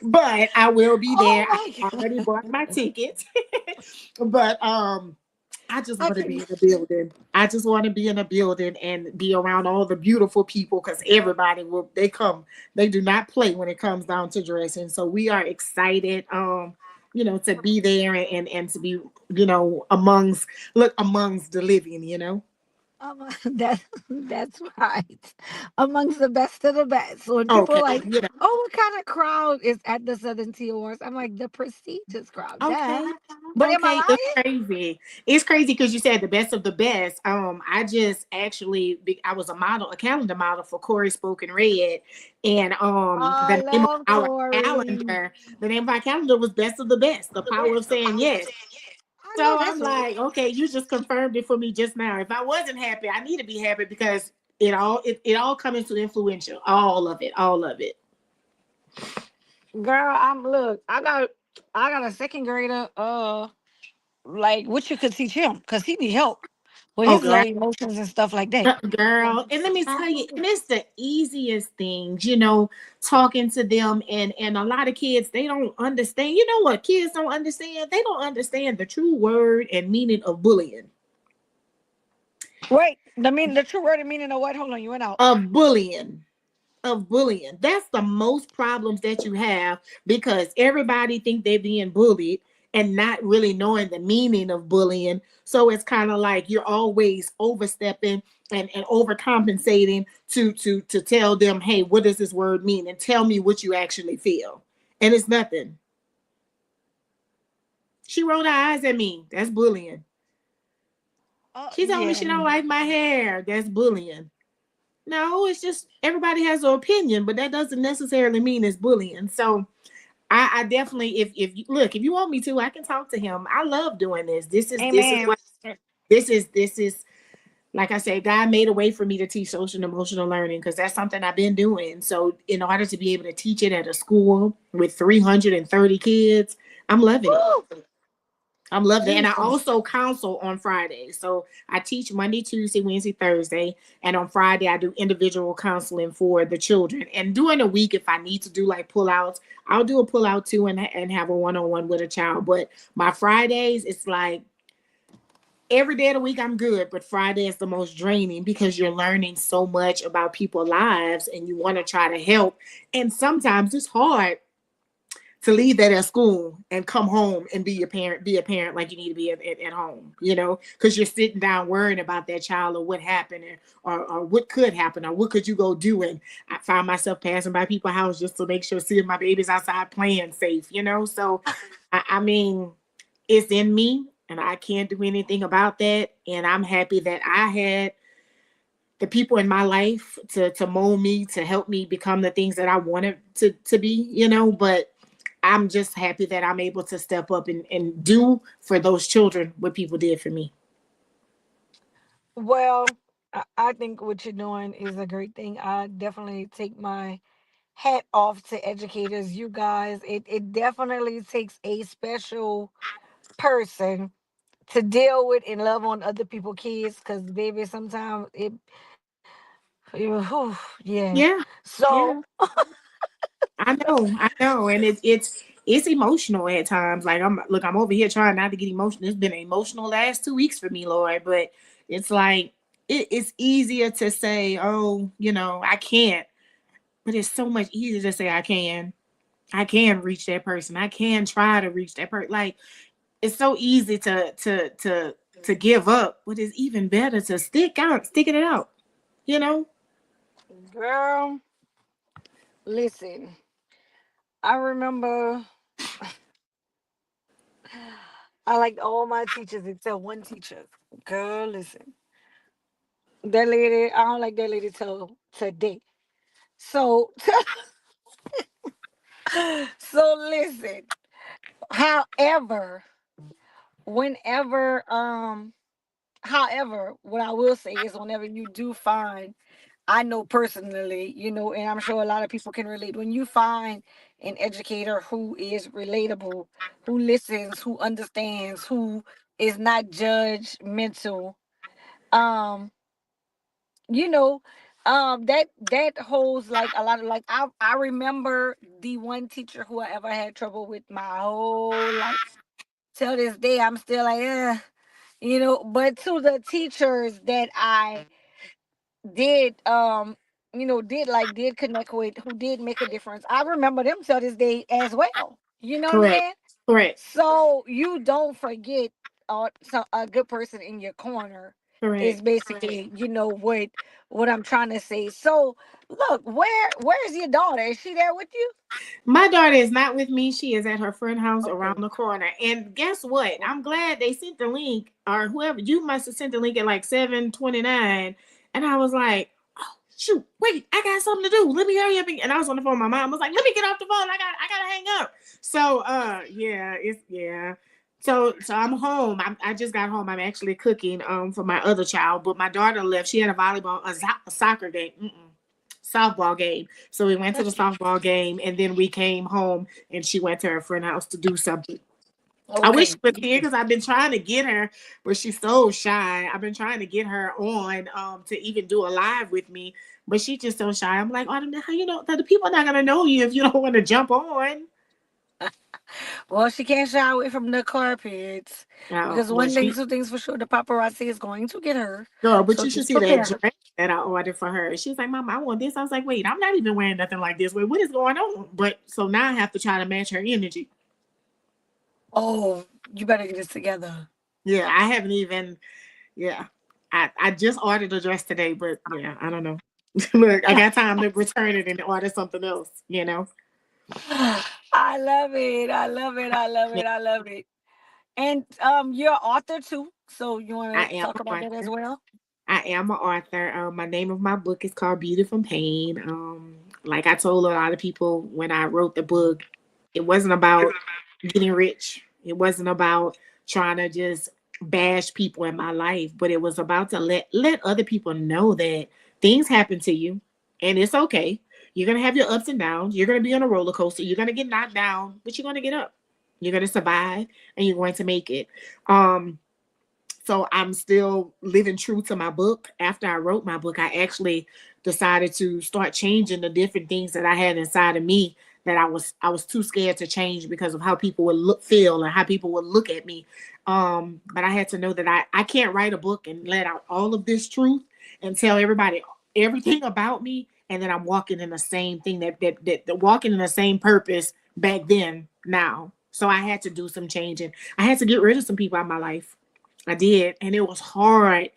But I will be Oh there. I my God. already bought my tickets. But I just I want to be can. in a building. I just want to be in a building and be around all the beautiful people because everybody will, they come, they do not play when it comes down to dressing. So we are excited, to be there and to be, amongst the living, That's right. Amongst the best of the best. So when people are Okay, like, "Oh, what kind of crowd is at the Southern Tea Awards?" I'm like, "The prestigious crowd." Duh. Okay. But am I Okay. It's lying? crazy. It's crazy because you said the best of the best. I just actually I was a model, a calendar model for Corey Spoken Red. And I the name of love our Corey. calendar, the name of our calendar was Best of the Best, the power of saying yes. I know So I'm that's right. like, okay, you just confirmed it for me just now. If I wasn't happy, I need to be happy because it all comes to influential. All of it. All of it. Girl, I'm look. I got a second grader. Like what you could teach him because he need help with Oh his girl. little emotions and stuff like that. Girl, and let me tell you, and it's the easiest things, talking to them, and a lot of kids, they don't understand. You know what kids don't understand? They don't understand the true word and meaning of bullying. Wait, the true word and meaning of what? Hold on, you went out. Of bullying. Of bullying. That's the most problems that you have because everybody think they're being bullied and not really knowing the meaning of bullying. So it's kind of like you're always overstepping and overcompensating to tell them, hey, what does this word mean? And tell me what you actually feel. And it's nothing. She rolled her eyes at me. That's bullying. She told me Yeah. she don't like my hair. That's bullying. No, it's just everybody has an opinion, but that doesn't necessarily mean it's bullying. So I definitely, if you look, if you want me to, I can talk to him. I love doing this. This is Amen. what this is. Like I said, God made a way for me to teach social and emotional learning because that's something I've been doing. So in order to be able to teach it at a school with 330 kids, I'm loving it. Woo! I'm loving it. And I Jesus. also counsel on Fridays. So I teach Monday, Tuesday, Wednesday, Thursday. And on Friday, I do individual counseling for the children. And during the week, if I need to do like pullouts, I'll do a pullout too and have a one on one with a child. But my Fridays, it's like every day of the week, I'm good. But Friday is the most draining because you're learning so much about people's lives and you want to try to help. And sometimes it's hard to leave that at school and come home and be a parent like you need to be at home, because you're sitting down worrying about that child or what happened or what could happen or what could you go do. And I find myself passing by people's house just to make sure, see if my baby's outside playing safe. So, I mean, it's in me and I can't do anything about that. And I'm happy that I had the people in my life to mold me, to help me become the things that I wanted to be. But I'm just happy that I'm able to step up and do for those children what people did for me. Well, I think what you're doing is a great thing. I definitely take my hat off to educators. You guys, it definitely takes a special person to deal with and love on other people's kids because baby sometimes whew, yeah. Yeah, So yeah, I know, and it's emotional at times. Like I'm over here trying not to get emotional. It's been an emotional last 2 weeks for me, Lord, but it's like it's easier to say, oh, I can't, but it's so much easier to say I can. I can reach that person. I can try to reach that person. Like it's so easy to give up, but it's even better to sticking it out. You know? girl, listen, I remember I liked all my teachers except one teacher. Girl, listen. That lady, I don't like that lady till today. So so listen. However, whenever however, what I will say is whenever you do find, I know personally, and I'm sure a lot of people can relate, when you find an educator who is relatable, who listens, who understands, who is not judgmental, um, you know, that holds like a lot of like I remember the one teacher who I ever had trouble with my whole life. till this day, I'm still like, but to the teachers that I did, did connect with, who did make a difference, I remember them till this day as well. You know what I'm Correct. saying? Correct. So you don't forget, a good person in your corner is Correct. basically, what I'm trying to say. So look, where's your daughter? Is she there with you? My daughter is not with me. She is at her friend house around Okay. the corner. And guess what? I'm glad they sent the link, or whoever you must have sent the link at like 7:29. And I was like, oh shoot, wait, I got something to do. Let me hurry up. And I was on the phone with my mom. I was like, let me get off the phone. I gotta hang up. So yeah, it's yeah. So I'm home. I just got home. I'm actually cooking for my other child, but my daughter left. She had a soccer game. Softball game. So we went to the softball game, and then we came home, and she went to her friend house to do something. I wish she Okay. was here because I've been trying to get her, but she's so shy. I've been trying to get her on to even do a live with me, but she's just so shy. I'm like, oh, how you know that the people are not gonna know you if you don't want to jump on. Well, she can't shy away from the carpets because Well, one thing, she two things for sure, the paparazzi is going to get her. girl, but So you should just see that prepare. dress that I ordered for her. She was like, Mama, I want this. I was like, wait, I'm not even wearing nothing like this. Wait, what is going on? But so now I have to try to match her energy. Oh, you better get this together. Yeah, I haven't even. Yeah, I just ordered a dress today, but yeah, I don't know. Look, I got time to return it and order something else. You know. I love it. I love it. I love Yeah, it. I love it. And you're an author too, so you I want to am talk an about that as author. well? I am an author. My name of my book is called Beauty from Pain. Like I told a lot of people when I wrote the book, it wasn't about getting rich. It wasn't about trying to just bash people in my life, but it was about to let other people know that things happen to you, and it's okay. You're gonna have your ups and downs. You're gonna be on a roller coaster. You're gonna get knocked down, but you're gonna get up. You're gonna survive, and you're going to make it. Um, so I'm still living true to my book. After I wrote my book, I actually decided to start changing the different things that I had inside of me that I was too scared to change because of how people would feel and how people would look at me. But I had to know that I can't write a book and let out all of this truth and tell everybody everything about me, and then I'm walking in the same thing that walking in the same purpose back then now. So I had to do some changing. I had to get rid of some people out of my life. I did, and it was hard.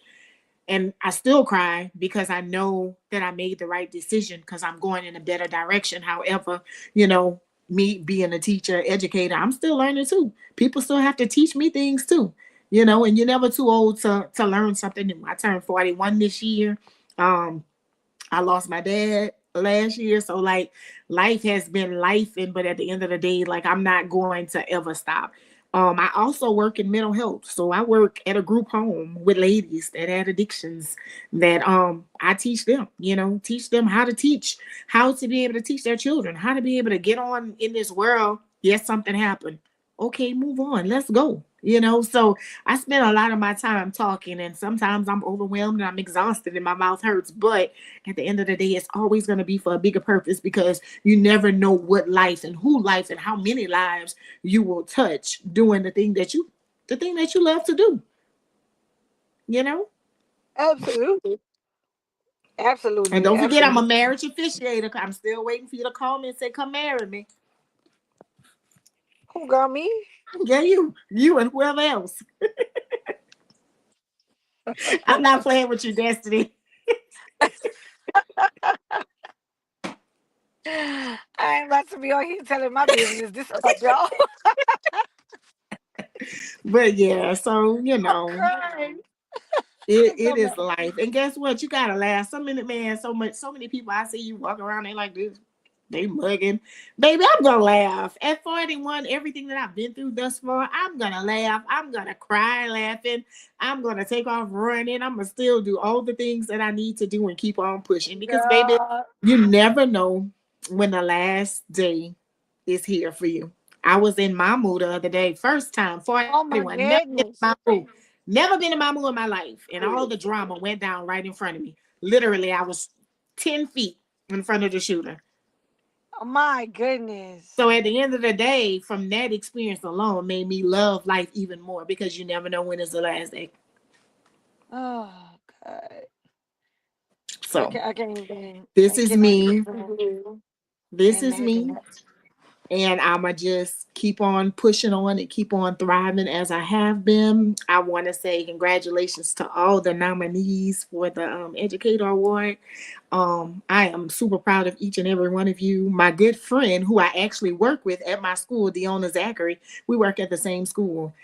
And I still cry because I know that I made the right decision because I'm going in a better direction. However, you know, me being a teacher, educator, I'm still learning too. People still have to teach me things too, and you're never too old to learn something new. I turned 41 this year. Um, I lost my dad last year, so like life has been life, and but at the end of the day, like I'm not going to ever stop. I also work in mental health, so I work at a group home with ladies that had addictions. That I teach them, teach them how to teach, how to be able to teach their children, how to be able to get on in this world. Yes, something happened. Okay, move on. Let's go. So I spend a lot of my time talking, and sometimes I'm overwhelmed and I'm exhausted and my mouth hurts. But at the end of the day, it's always going to be for a bigger purpose because you never know what life and who life and how many lives you will touch doing the thing that you love to do. You know. Absolutely. And Absolutely. don't forget, I'm a Absolutely. marriage officiator. I'm still waiting for you to call me and say, "Come marry me." Who got me? Yeah, you and whoever else. I'm not playing with your destiny. I ain't about to be on here telling my business. This about y'all. But yeah, so I'm crying. it So is bad. life. And guess what? You gotta laugh. So many people I see you walk around, they like this. They mugging. Baby, I'm gonna laugh. At 41, everything that I've been through thus far, I'm gonna laugh. I'm gonna cry laughing. I'm gonna take off running. I'm gonna still do all the things that I need to do and keep on pushing. Because baby, God. you never know when the last day is here for you. I was in my mood the other day. First time, Oh 41. my Never been in my goodness. mood. Never been in my mood in my life. And all the drama went down right in front of me. Literally, I was 10 feet in front of the shooter. My goodness. So at the end of the day, from that experience alone, made me love life even more because you never know when is the last day. Oh God. So I can't even. this I is cannot me. even This is imagine me. that. And I'ma just keep on pushing on and keep on thriving as I have been. I want to say congratulations to all the nominees for the Educator Award. I am super proud of each and every one of you. My good friend, who I actually work with at my school, Deona Zachary, we work at the same school.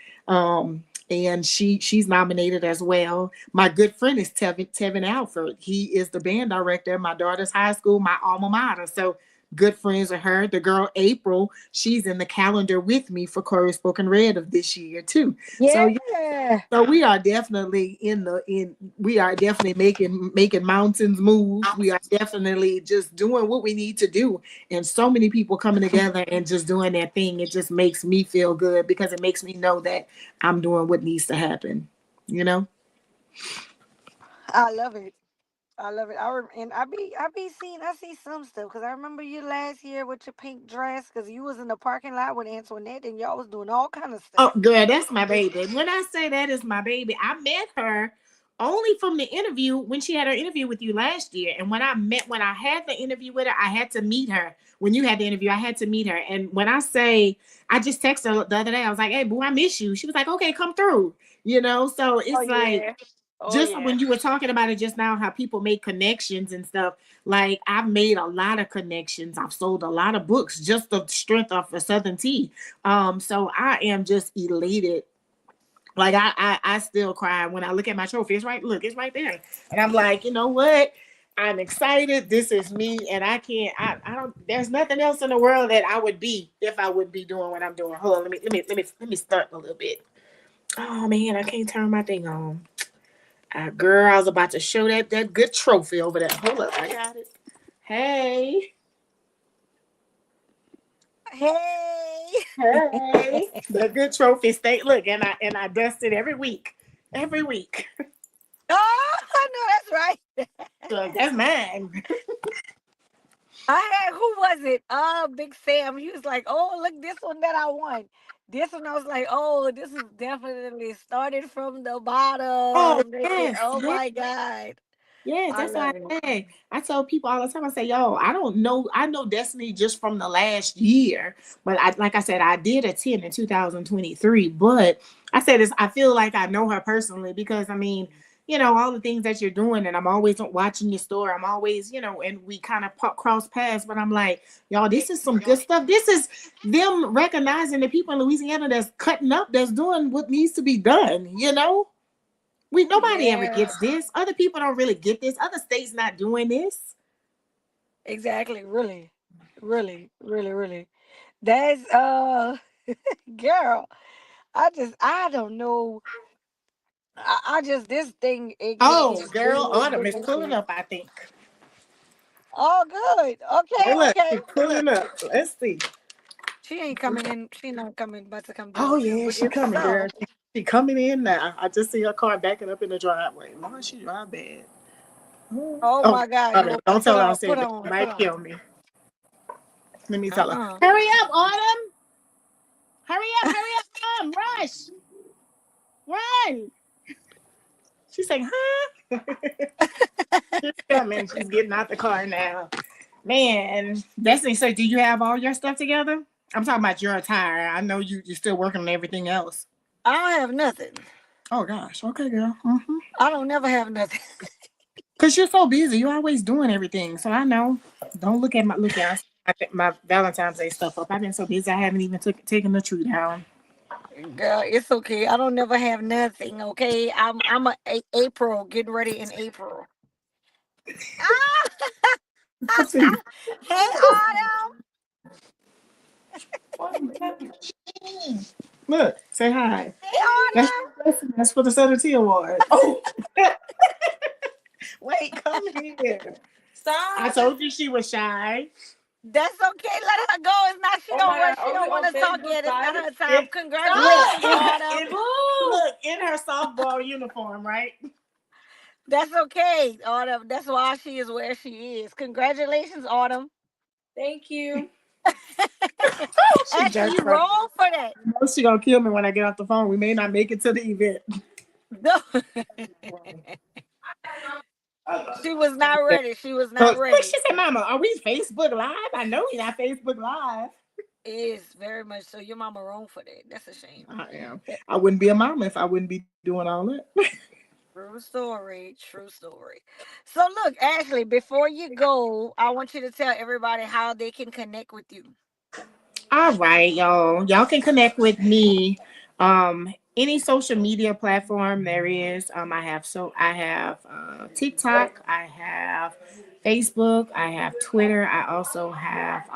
And she's nominated as well. My good friend is Tevin Alford. He is the band director at my daughter's high school, my alma mater. So good friends with her. The girl April, she's in the calendar with me for Chorus Spoken Red of this year too. So yeah, Yeah. so we are definitely in we are definitely making mountains move. We are definitely just doing what we need to do. And so many people coming together and just doing their thing. It just makes me feel good because it makes me know that I'm doing what needs to happen. You know? I love it. I love it. And I be seeing I see some stuff because I remember you last year with your pink dress because you was in the parking lot with Antoinette and y'all was doing all kind of Oh, stuff. girl, that's my baby. When I say that is my baby, I met her only from the interview when she had her interview with you last year. And when I had the interview with her, I had to meet her. When you had the interview, I had to meet her. And when I say, I just texted her the other day, I was like, hey, boo, I miss you. She was like, okay, come through. You know, so Oh it's like, yeah. Oh just yeah. when you were talking about it just now, how people make connections and stuff, like I've made a lot of connections. I've sold a lot of books just the strength of a Southern Tea. So I am just elated. Like I still cry when I look at my trophy. It's right, look, it's right there. And I'm like, you know what? I'm excited. This is me, and I can't. I don't. There's nothing else in the world that I would be if I would be doing what I'm doing. Hold on, let me start a little bit. Oh man, I can't turn my thing on. Girl, I was about to show that good trophy over there. Hold up, I got it. Hey, Hey. hey, the good trophy. Stay look, and I dust it every week, every week. Oh, I know that's right. Look, that's mine. I had who was it? Big Sam. He was like, "Oh, look, this one that I won." This one I was like, "Oh, this is definitely started from the Oh bottom." yes, Oh yes. my god, Yes, I that's why love it. I say. I tell people all the time. I say, "Yo, I don't know. I know Destiny just from the last year, but like I said, I did attend in 2023. But I said this. I feel like I know her personally because I mean, all the things that you're doing, and I'm always watching your store. I'm always, and we kind of cross paths. But I'm like, y'all, this is some good stuff. This is them recognizing the people in Louisiana that's cutting up, that's doing what needs to be done. Nobody ever Yeah, gets this. Other people don't really get this. Other states not doing this. exactly. Really, really, really, really. That's girl. I don't know. I just this thing Oh, is girl, bigger and Autumn is bigger. pulling up, I think. Oh, good. Oh, Okay, look, okay. she's pulling up. Let's see. She ain't coming in. She not coming, about to come Oh, down soon. yeah, But she if coming, girl. so, She coming in now. I just see her car backing up in the driveway. Lord, she drive bad. oh Oh, my God, okay. no, Don't put tell her I on, said put that. She on, put might on. kill me. Let me tell her. Uh-uh. Hurry up, Autumn. Hurry up. Come, rush. Run. She's saying, huh? She's coming. She's getting out the car now. Man, Destiny, so do you have all your stuff together? I'm talking about your attire. I know you're still working on everything else. I don't have nothing. Oh gosh, okay, girl. I don't never have nothing. Cause you're so busy, you're always doing everything. So I know. Don't look at my Valentine's Day stuff up. I've been so busy, I haven't even taken the tree down. Girl, it's okay. I don't never have nothing. Okay, I'm April. Getting ready in April. Ah! Let's see. Hey, Autumn. Look, say hi. Hey, That's Autumn. that's for the Southern Tea Award. Oh, wait, come here. I Stop. told you she was shy. That's okay. Let her go. It's not. She Oh don't my want. God. She Oh, you don't want gonna to say talk yet. It's not goodbye? her time. It, Congratulations, Autumn. look, in her softball uniform, right? That's okay, Autumn. That's why she is where she is. Congratulations, Autumn. Thank you. She Ashley, jerks you right. wrong for that. Know she gonna kill me when I get off the phone. We may not make it to the event. No. She was not ready. She was not But ready. she said, "Mama, are we Facebook Live? I know we're not Facebook Live." Is very much so. Your mama wrong for that. That's a shame. I am. I wouldn't be a mama if I wouldn't be doing all that. True story. True story. So look, Ashley, before you go, I want you to tell everybody how they can connect with you. All right, y'all. Y'all can connect with me. Any social media platform there is. I have TikTok, I have Facebook, I have Twitter, I also have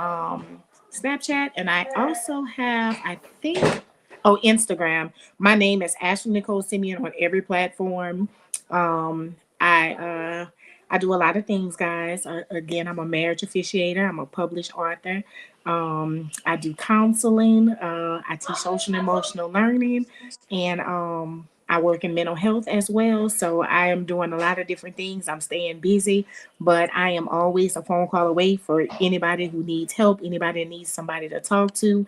Snapchat, and I also have, I think, oh, Instagram. My name is Ashley Nicole Simeon on every platform. I do a lot of things, guys. Again, I'm a marriage officiator. I'm a published author. I do counseling. I teach social and emotional learning, and I work in mental health as well. So I am doing a lot of different things. I'm staying busy, but I am always a phone call away for anybody who needs help, anybody that needs somebody to talk to.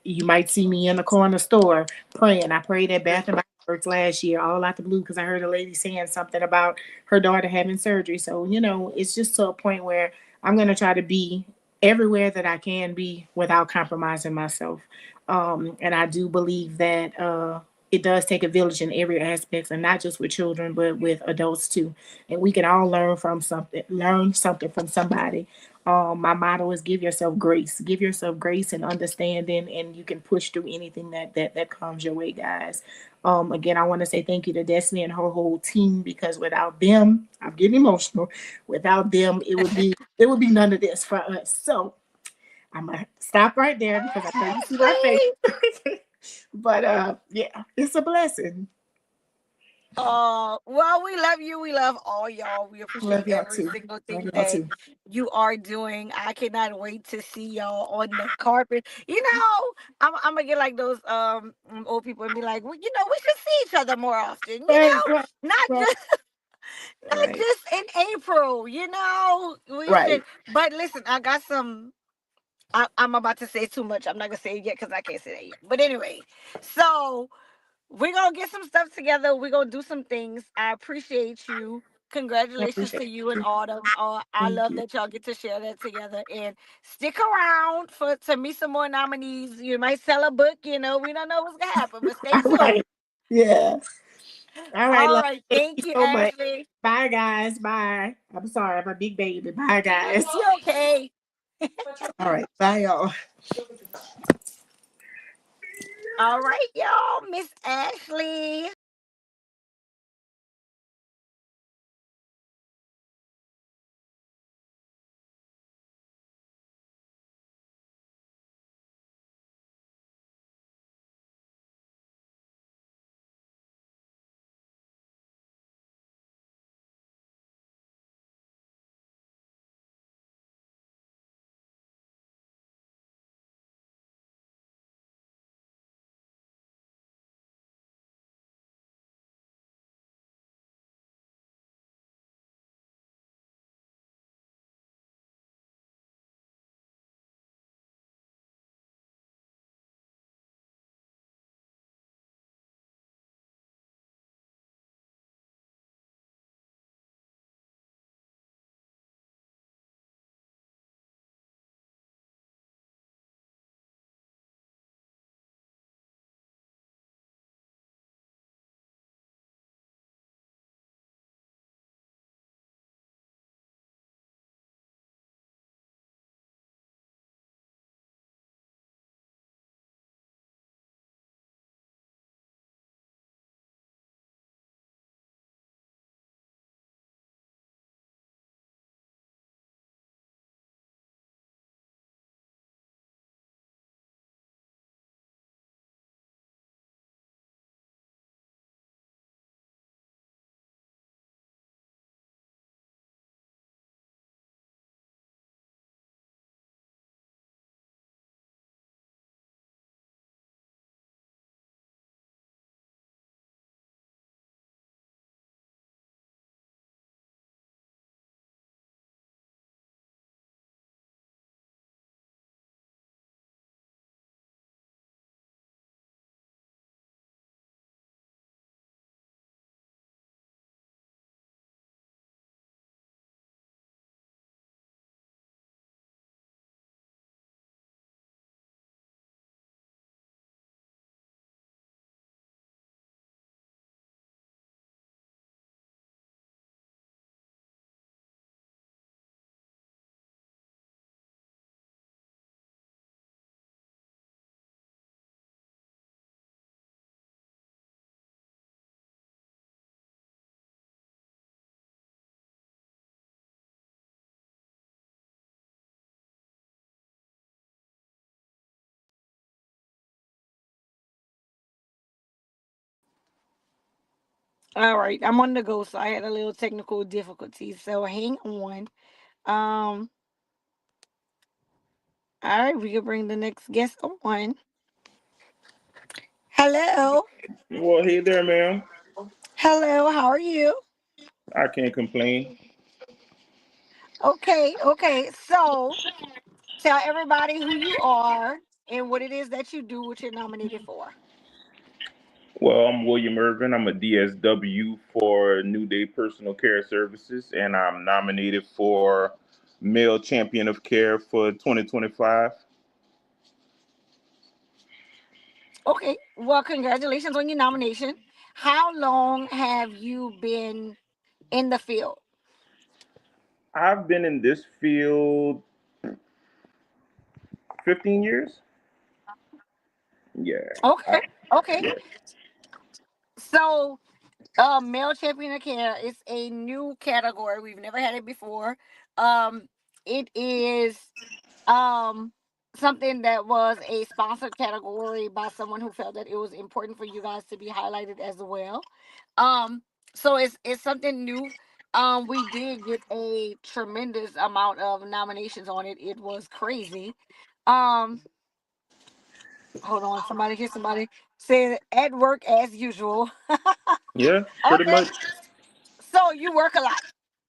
You might see me in the corner store praying. I prayed at Bath and Body Works last year, all out the blue, because I heard a lady saying something about her daughter having surgery. So, it's just to a point where I'm going to try to be everywhere that I can be without compromising myself. And I do believe that it does take a village in every aspect, and not just with children, but with adults too. And we can all learn something from somebody. My motto is give yourself grace and understanding, and you can push through anything that comes your way, guys. Again, I want to say thank you to Destiny and her whole team, because without them, I'm getting emotional. Without them, it would be none of this for us. So I'm gonna stop right there because I know you see my face. Ashley. But yeah, it's a blessing. Well, we love you. We love all y'all. We appreciate Love y'all every too. single Love thing y'all that too. you are doing. I cannot wait to see y'all on the carpet. I'm gonna get like those old people and be like, well, we should see each other more often. Right, right, Not right, just not right, just in April. We right. should. But listen, I got some. I'm about to say too much. I'm not gonna say it yet because I can't say that yet. But anyway, so we're gonna get some stuff together. We're gonna do some things. I appreciate you. I Congratulations appreciate to you and it. Autumn. I Thank love you. that y'all get to share that together. And stick around for to meet some more nominees. You might sell a book. We don't know what's gonna happen, but stay All right. tuned. Yeah. All right, All love. right. Thank Thank you you, so much. Ashley. Bye, guys. Bye. I'm sorry, I'm a big baby. Bye, guys. You okay? All right. Bye, y'all. All right, y'all. Miss Ashley. All right, I'm on the go, so I had a little technical difficulty. So hang on. Um, all right, we can bring the next guest on. Hello, Well, hey there, ma'am. hello. How are you? I can't complain. Okay, okay. So tell everybody who you are and what it is that you do, what you're nominated for. Well, I'm William Irvin. I'm a DSW for New Day Personal Care Services, and I'm nominated for Male Champion of Care for 2025. Okay, well, congratulations on your nomination. How long have you been in the field? I've been in this field 15 years. Yeah. I, Okay, okay. yeah. So, male champion of care is a new category. We've never had it before. It is um something that was a sponsored category by someone who felt that it was important for you guys to be highlighted as well. Um, so it's something new. We did get a tremendous amount of nominations on it. It was crazy. Um, hold on, somebody here, somebody said at work as usual. Yeah, pretty Okay, much. so you work a lot.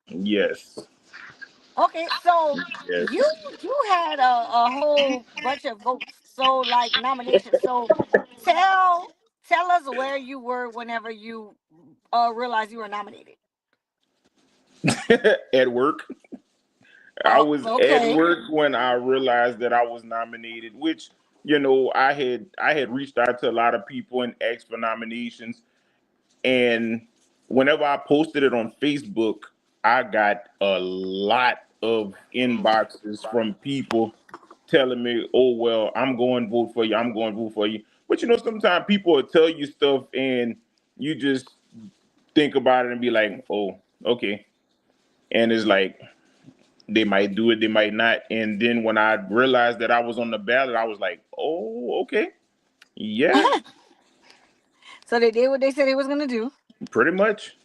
Yes. Okay, so you Yes. you had a whole bunch of votes, so like nominations. So tell tell us where you were whenever you realized you were nominated. At work. I Oh, was at okay. work when I realized that I was nominated, which I had reached out to a lot of people and asked for nominations, and whenever I posted it on Facebook, I got a lot of inboxes from people telling me, "Oh well, I'm going to vote for you. I'm going to vote for you." But sometimes people will tell you stuff, and you just think about it and be like, "Oh, okay," and it's like they might do it, they might not. And then when I realized that I was on the ballot, I was like, oh, okay. Yeah, So they did what they said they was gonna do. pretty much.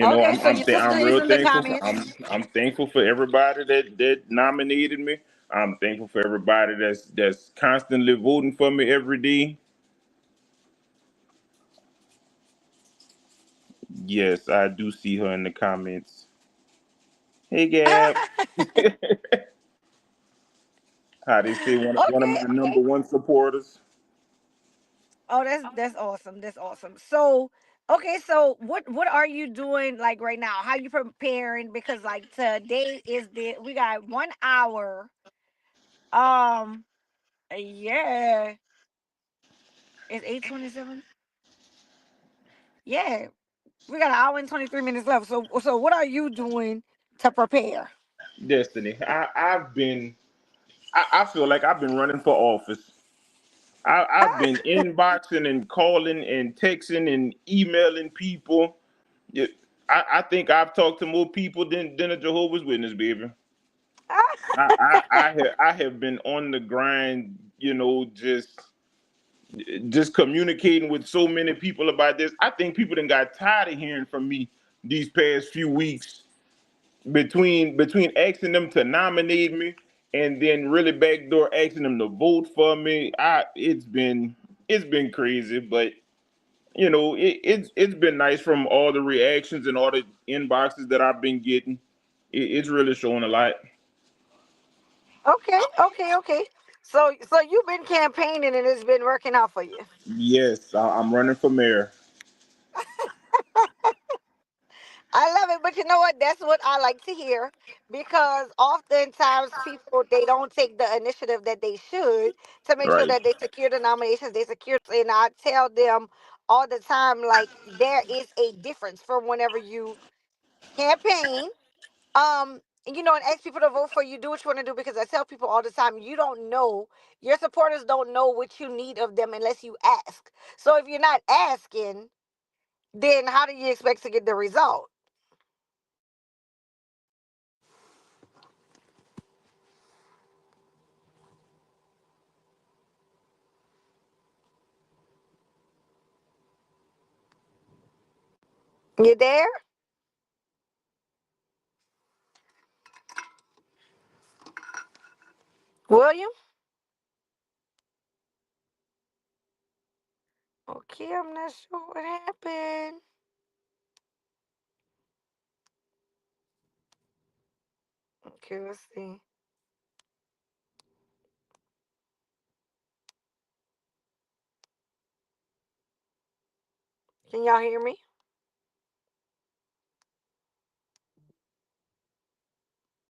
Okay, I'm so I'm your th- I'm sister is real in the thankful for comments. I'm thankful for everybody that nominated me. I'm thankful for everybody that's constantly voting for me every day. Yes, I do see her in the comments. Hey Gab. How they say one of Okay, my number okay. one supporters. Oh, that's awesome. That's awesome. So, okay, so what are you doing like right now? How you preparing? Because like today is the we got 1 hour. Um, yeah, it's 8:27. Yeah, we got an hour and 23 minutes left. So what are you doing to prepare? Destiny. I feel like I've been running for office. I've been inboxing and calling and texting and emailing people. Yeah, I think I've talked to more people than a Jehovah's Witness, baby. I have been on the grind, just communicating with so many people about this. I think people done got tired of hearing from me these past few weeks between asking them to nominate me and then really backdoor asking them to vote for me. It's been crazy, but it's been nice from all the reactions and all the inboxes that I've been getting. It's really showing a lot. Okay, okay, okay. So you've been campaigning and it's been working out for you. Yes, I'm running for mayor. I love it, but you know what? That's what I like to hear because oftentimes people they don't take the initiative that they should to make sure Right. that they secure the nominations. They secure, and I tell them all the time, like there is a difference from whenever you campaign, and ask people to vote for you. Do what you want to do because I tell people all the time, you don't know your supporters don't know what you need of them unless you ask. So if you're not asking, then how do you expect to get the result? You there? William? Okay, I'm not sure what happened. Okay, let's see. Can y'all hear me?